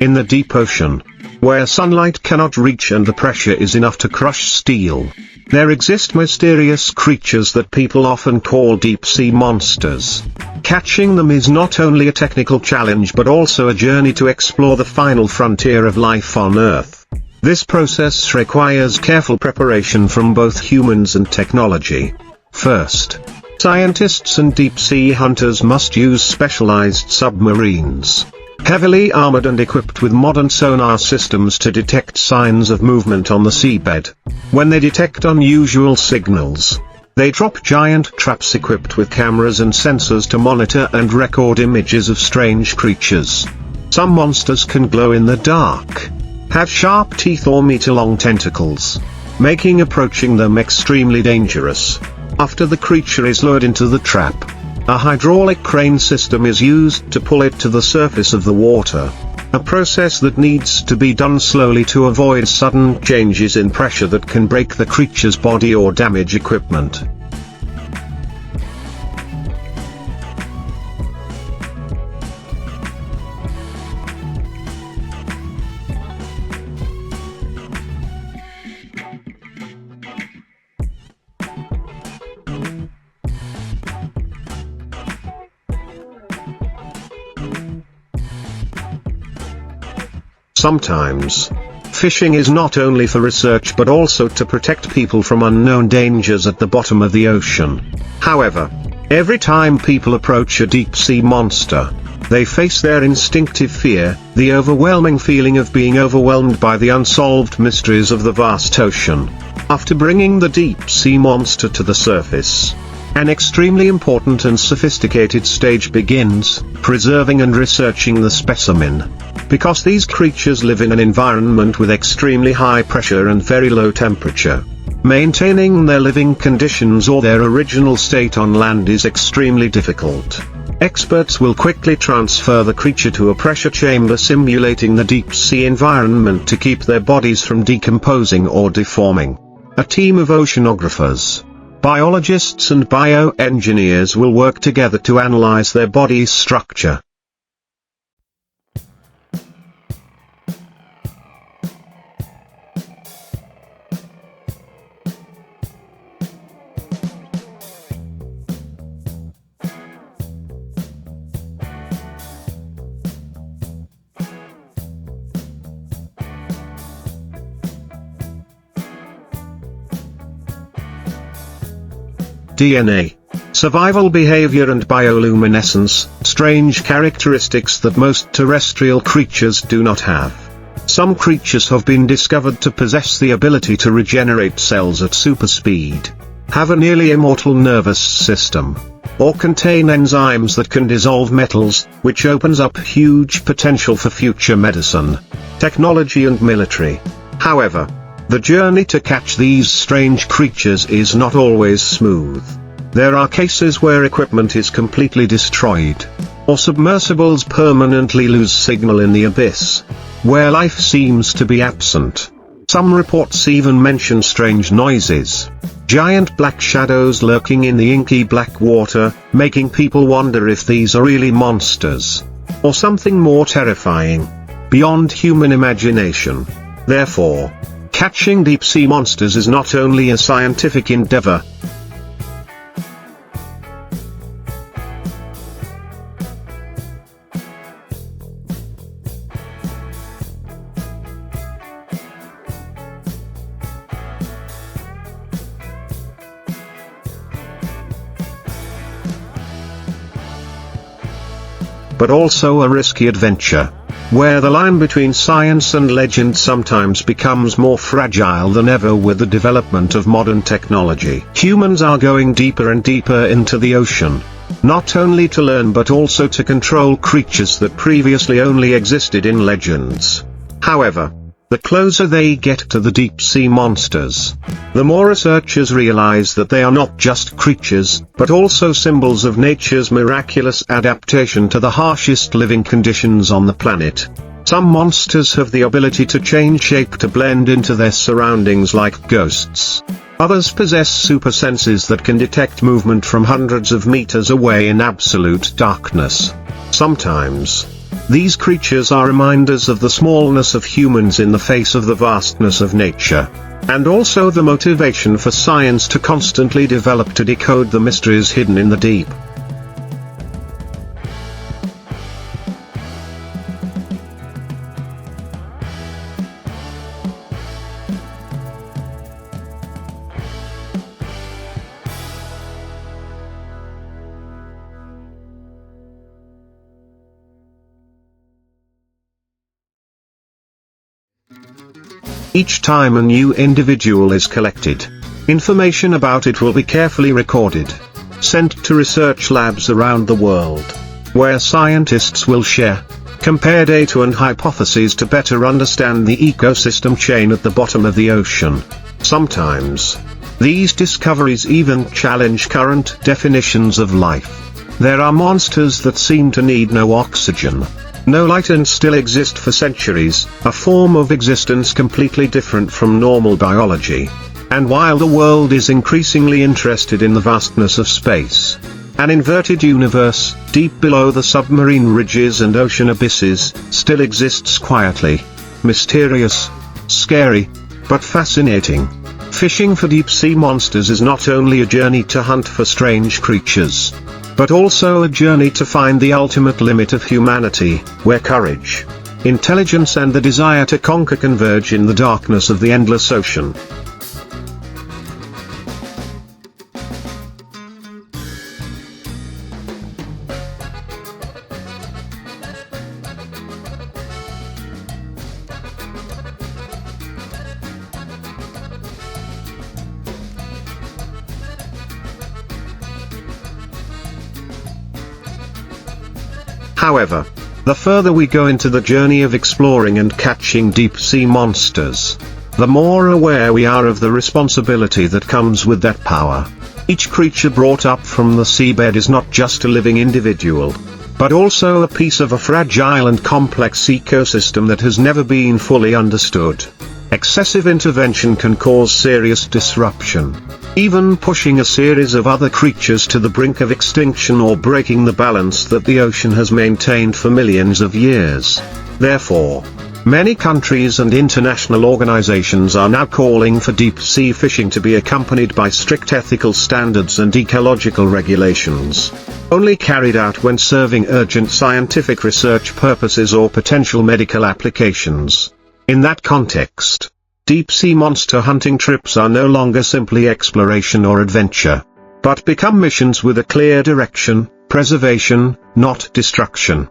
In the deep ocean, where sunlight cannot reach and the pressure is enough to crush steel, there exist mysterious creatures that people often call deep-sea monsters. Catching them is not only a technical challenge but also a journey to explore the final frontier of life on Earth. This process requires careful preparation from both humans and technology. First, scientists and deep-sea hunters must use specialized submarines, heavily armored and equipped with modern sonar systems to detect signs of movement on the seabed. When they detect unusual signals, they drop giant traps equipped with cameras and sensors to monitor and record images of strange creatures. Some monsters can glow in the dark, have sharp teeth or meter-long tentacles, making approaching them extremely dangerous. After the creature is lured into the trap, a hydraulic crane system is used to pull it to the surface of the water, a process that needs to be done slowly to avoid sudden changes in pressure that can break the creature's body or damage equipment. Sometimes, fishing is not only for research but also to protect people from unknown dangers at the bottom of the ocean. However, every time people approach a deep-sea monster, they face their instinctive fear, the overwhelming feeling of being overwhelmed by the unsolved mysteries of the vast ocean. After bringing the deep-sea monster to the surface, an extremely important and sophisticated stage begins, preserving and researching the specimen. Because these creatures live in an environment with extremely high pressure and very low temperature, maintaining their living conditions or their original state on land is extremely difficult. Experts will quickly transfer the creature to a pressure chamber simulating the deep-sea environment to keep their bodies from decomposing or deforming. A team of oceanographers, biologists and bioengineers will work together to analyze their body's structure. DNA, survival behavior and bioluminescence, strange characteristics that most terrestrial creatures do not have. Some creatures have been discovered to possess the ability to regenerate cells at super speed, have a nearly immortal nervous system, or contain enzymes that can dissolve metals, which opens up huge potential for future medicine, technology and military. However, the journey to catch these strange creatures is not always smooth. There are cases where equipment is completely destroyed, or submersibles permanently lose signal in the abyss, where life seems to be absent. Some reports even mention strange noises, giant black shadows lurking in the inky black water, making people wonder if these are really monsters, or something more terrifying, beyond human imagination. Therefore, catching deep-sea monsters is not only a scientific endeavor, but also a risky adventure, where the line between science and legend sometimes becomes more fragile than ever with the development of modern technology. Humans are going deeper and deeper into the ocean, not only to learn but also to control creatures that previously only existed in legends. However, the closer they get to the deep-sea monsters, the more researchers realize that they are not just creatures, but also symbols of nature's miraculous adaptation to the harshest living conditions on the planet. Some monsters have the ability to change shape to blend into their surroundings like ghosts. Others possess super senses that can detect movement from hundreds of meters away in absolute darkness. Sometimes, These creatures are reminders of the smallness of humans in the face of the vastness of nature. And also the motivation for science to constantly develop to decode the mysteries hidden in the deep. Each time a new individual is collected, information about it will be carefully recorded, sent to research labs around the world, where scientists will share, compare data and hypotheses to better understand the ecosystem chain at the bottom of the ocean. Sometimes, these discoveries even challenge current definitions of life. There are monsters that seem to need no oxygen, no light and still exist for centuries, a form of existence completely different from normal biology. And while the world is increasingly interested in the vastness of space, an inverted universe, deep below the submarine ridges and ocean abysses, still exists quietly, mysterious, scary, but fascinating. Fishing for deep-sea monsters is not only a journey to hunt for strange creatures, but also a journey to find the ultimate limit of humanity, where courage, intelligence and the desire to conquer converge in the darkness of the endless ocean. However, the further we go into the journey of exploring and catching deep-sea monsters, the more aware we are of the responsibility that comes with that power. Each creature brought up from the seabed is not just a living individual, but also a piece of a fragile and complex ecosystem that has never been fully understood. Excessive intervention can cause serious disruption, even pushing a series of other creatures to the brink of extinction or breaking the balance that the ocean has maintained for millions of years. Therefore, many countries and international organizations are now calling for deep-sea fishing to be accompanied by strict ethical standards and ecological regulations, only carried out when serving urgent scientific research purposes or potential medical applications. In that context, deep-sea monster hunting trips are no longer simply exploration or adventure, but become missions with a clear direction: preservation, not destruction.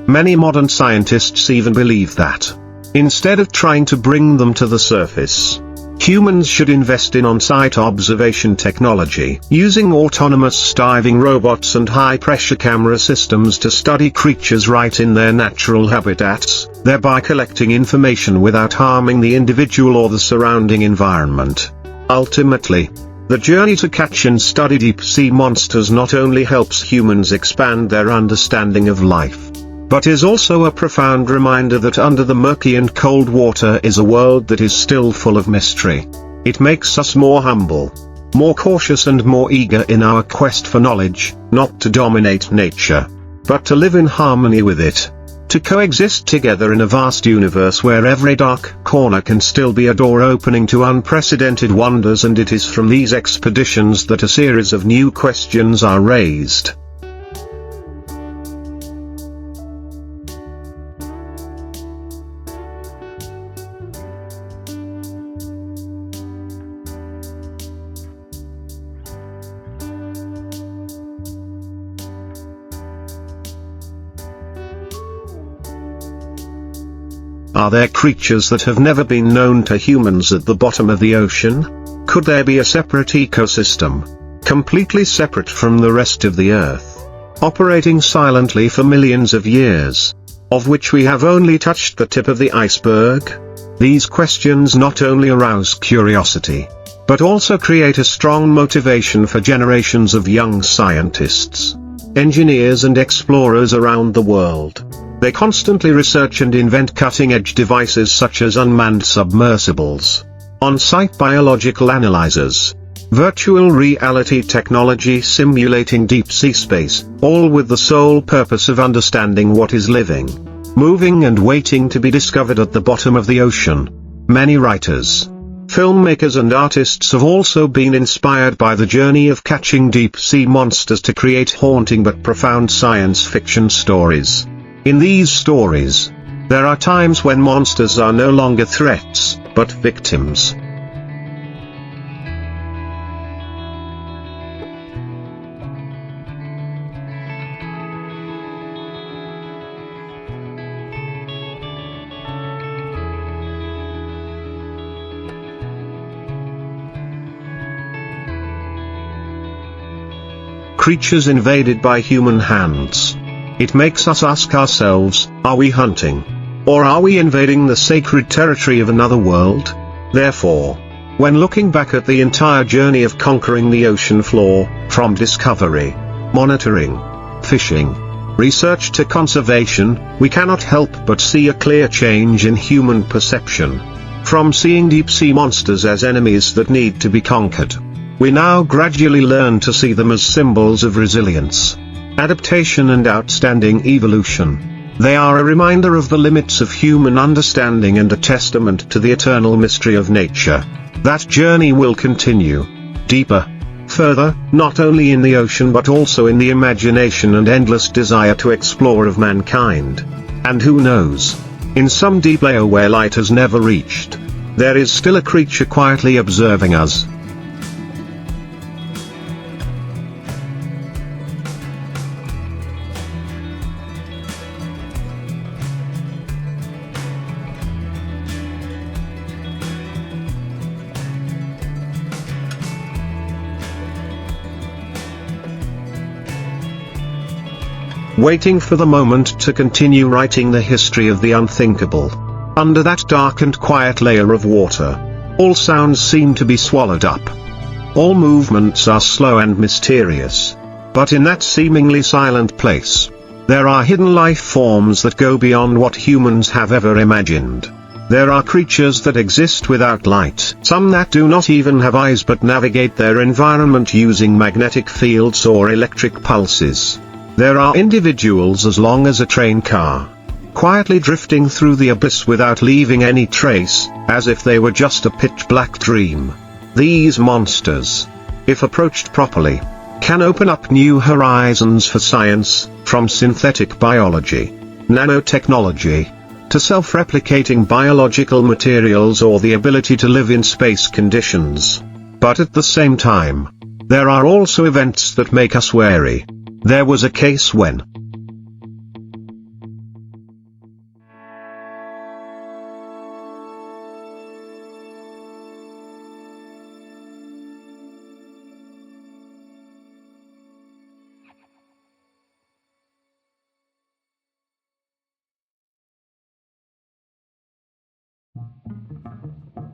Many modern scientists even believe that, instead of trying to bring them to the surface, humans should invest in on-site observation technology, using autonomous diving robots and high-pressure camera systems to study creatures right in their natural habitats, thereby collecting information without harming the individual or the surrounding environment. Ultimately, the journey to catch and study deep-sea monsters not only helps humans expand their understanding of life, but is also a profound reminder that under the murky and cold water is a world that is still full of mystery. It makes us more humble, more cautious and more eager in our quest for knowledge, not to dominate nature, but to live in harmony with it, to coexist together in a vast universe where every dark corner can still be a door opening to unprecedented wonders. And it is from these expeditions that a series of new questions are raised. Are there creatures that have never been known to humans at the bottom of the ocean? Could there be a separate ecosystem, completely separate from the rest of the Earth, operating silently for millions of years, of which we have only touched the tip of the iceberg? These questions not only arouse curiosity, but also create a strong motivation for generations of young scientists, engineers and explorers around the world. They constantly research and invent cutting-edge devices such as unmanned submersibles, on-site biological analyzers, virtual reality technology simulating deep-sea space, all with the sole purpose of understanding what is living, moving and waiting to be discovered at the bottom of the ocean. Many writers, filmmakers and artists have also been inspired by the journey of catching deep-sea monsters to create haunting but profound science fiction stories. In these stories, there are times when monsters are no longer threats, but victims. Creatures invaded by human hands. It makes us ask ourselves, are we hunting? Or are we invading the sacred territory of another world? Therefore, when looking back at the entire journey of conquering the ocean floor, from discovery, monitoring, fishing, research to conservation, we cannot help but see a clear change in human perception. From seeing deep-sea monsters as enemies that need to be conquered, we now gradually learn to see them as symbols of resilience, adaptation and outstanding evolution. They are a reminder of the limits of human understanding and a testament to the eternal mystery of nature. That journey will continue, deeper, further, not only in the ocean but also in the imagination and endless desire to explore of mankind. And who knows, in some deep layer where light has never reached, there is still a creature quietly observing us. Waiting for the moment to continue writing the history of the unthinkable. Under that dark and quiet layer of water, all sounds seem to be swallowed up. All movements are slow and mysterious. But in that seemingly silent place, there are hidden life forms that go beyond what humans have ever imagined. There are creatures that exist without light, some that do not even have eyes but navigate their environment using magnetic fields or electric pulses. There are individuals as long as a train car, quietly drifting through the abyss without leaving any trace, as if they were just a pitch-black dream. These monsters, if approached properly, can open up new horizons for science, from synthetic biology, nanotechnology, to self-replicating biological materials or the ability to live in space conditions. But at the same time, there are also events that make us wary. There was a case when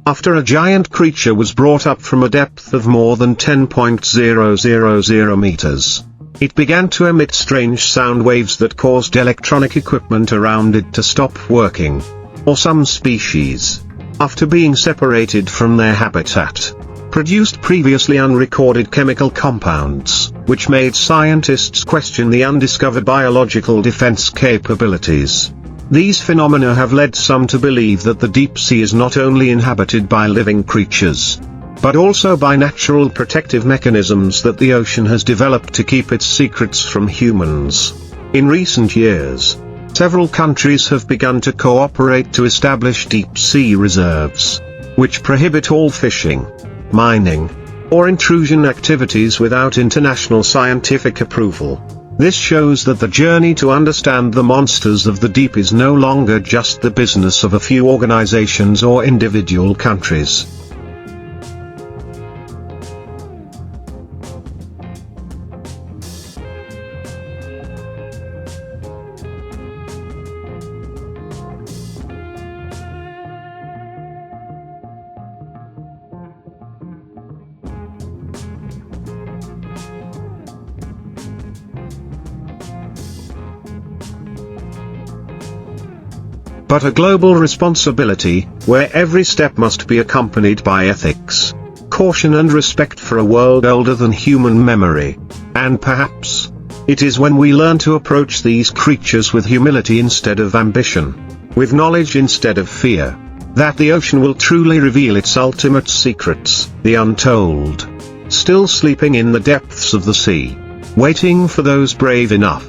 after a giant creature was brought up from a depth of more than 10,000 meters. It began to emit strange sound waves that caused electronic equipment around it to stop working. Or some species, after being separated from their habitat, produced previously unrecorded chemical compounds, which made scientists question the undiscovered biological defense capabilities. These phenomena have led some to believe that the deep sea is not only inhabited by living creatures, but also by natural protective mechanisms that the ocean has developed to keep its secrets from humans. In recent years, several countries have begun to cooperate to establish deep-sea reserves, which prohibit all fishing, mining, or intrusion activities without international scientific approval. This shows that the journey to understand the monsters of the deep is no longer just the business of a few organizations or individual countries. but a global responsibility, where every step must be accompanied by ethics, caution and respect for a world older than human memory. And perhaps, it is when we learn to approach these creatures with humility instead of ambition, with knowledge instead of fear, that the ocean will truly reveal its ultimate secrets, the untold, still sleeping in the depths of the sea, waiting for those brave enough,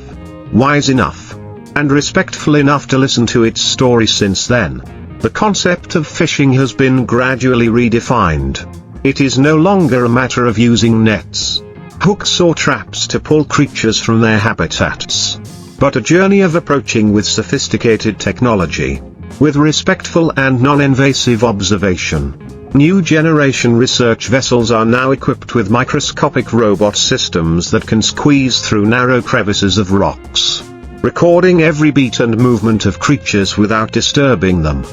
wise enough, and respectful enough to listen to its story. Since then, the concept of fishing has been gradually redefined. It is no longer a matter of using nets, hooks or traps to pull creatures from their habitats, but a journey of approaching with sophisticated technology, with respectful and non-invasive observation. New generation research vessels are now equipped with microscopic robot systems that can squeeze through narrow crevices of rocks, recording every beat and movement of creatures without disturbing them.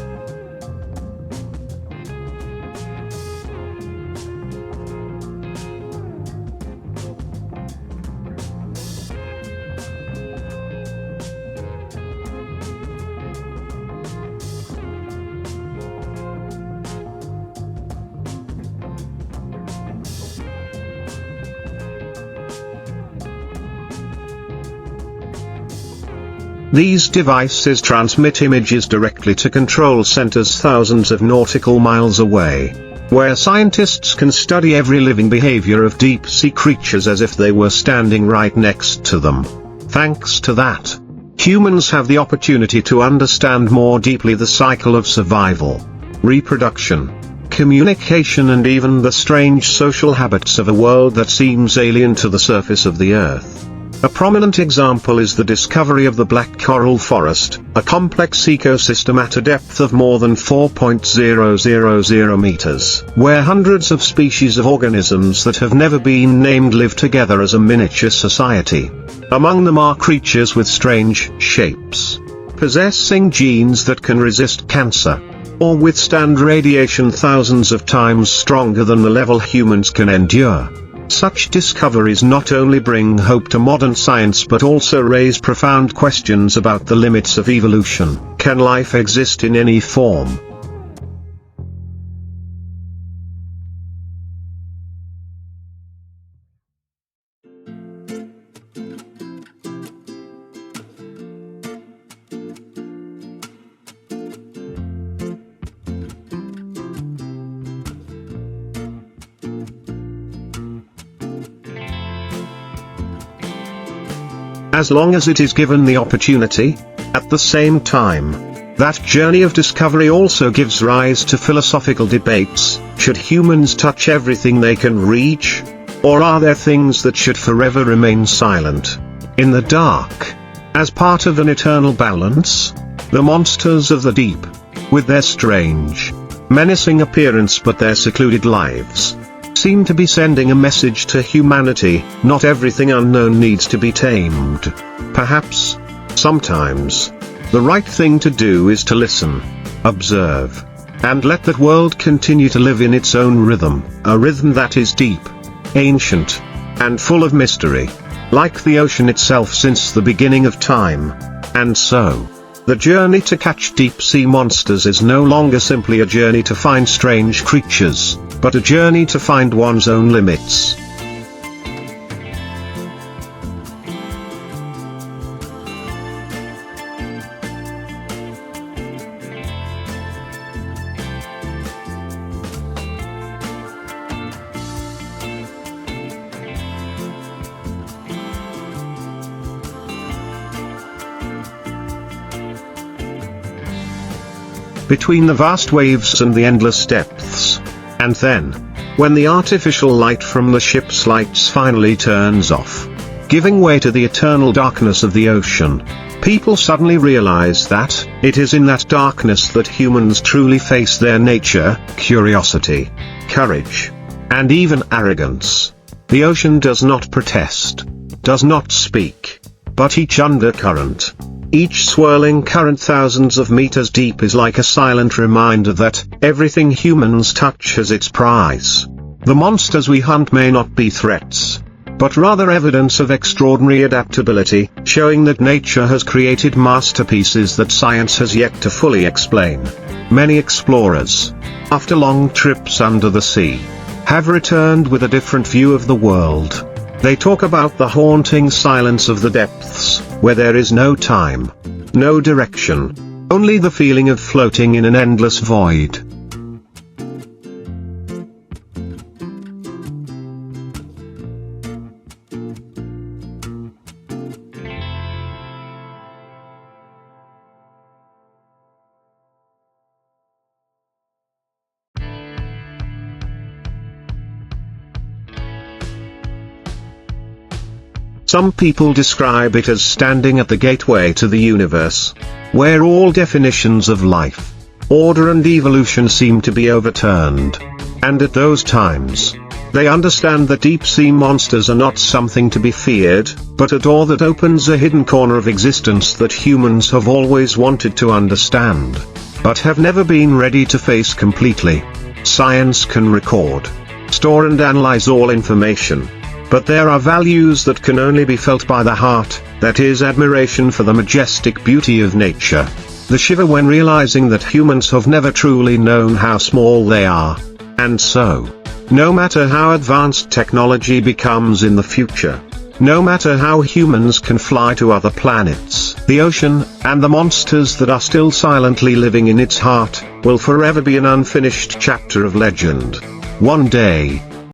These devices transmit images directly to control centers thousands of nautical miles away, where scientists can study every living behavior of deep-sea creatures as if they were standing right next to them. Thanks to that, humans have the opportunity to understand more deeply the cycle of survival, reproduction, communication and even the strange social habits of a world that seems alien to the surface of the Earth. A prominent example is the discovery of the black coral forest, a complex ecosystem at a depth of more than 4.000 meters, where hundreds of species of organisms that have never been named live together as a miniature society. Among them are creatures with strange shapes, possessing genes that can resist cancer, or withstand radiation thousands of times stronger than the level humans can endure. Such discoveries not only bring hope to modern science but also raise profound questions about the limits of evolution. Can life exist in any form? As long as it is given the opportunity. At the same time, that journey of discovery also gives rise to philosophical debates. Should humans touch everything they can reach? Or are there things that should forever remain silent, in the dark, as part of an eternal balance? The monsters of the deep, with their strange, menacing appearance but their secluded lives, seem to be sending a message to humanity. Not everything unknown needs to be tamed. Perhaps, sometimes, the right thing to do is to listen, observe, and let that world continue to live in its own rhythm, a rhythm that is deep, ancient, and full of mystery, like the ocean itself since the beginning of time. And so, the journey to catch deep-sea monsters is no longer simply a journey to find strange creatures, but a journey to find one's own limits. Between the vast waves and the endless depths. And then, when the artificial light from the ship's lights finally turns off, giving way to the eternal darkness of the ocean, people suddenly realize that it is in that darkness that humans truly face their nature, curiosity, courage, and even arrogance. The ocean does not protest, does not speak, but each undercurrent, each swirling current thousands of meters deep is like a silent reminder that everything humans touch has its price. The monsters we hunt may not be threats, but rather evidence of extraordinary adaptability, showing that nature has created masterpieces that science has yet to fully explain. Many explorers, after long trips under the sea, have returned with a different view of the world. They talk about the haunting silence of the depths, where there is no time, no direction, only the feeling of floating in an endless void. Some people describe it as standing at the gateway to the universe, where all definitions of life, order and evolution seem to be overturned. And at those times, they understand that deep-sea monsters are not something to be feared, but a door that opens a hidden corner of existence that humans have always wanted to understand, but have never been ready to face completely. Science can record, store and analyze all information. But there are values that can only be felt by the heart, that is admiration for the majestic beauty of nature. The shiver when realizing that humans have never truly known how small they are. And so, no matter how advanced technology becomes in the future, no matter how humans can fly to other planets, the ocean, and the monsters that are still silently living in its heart, will forever be an unfinished chapter of legend. One day,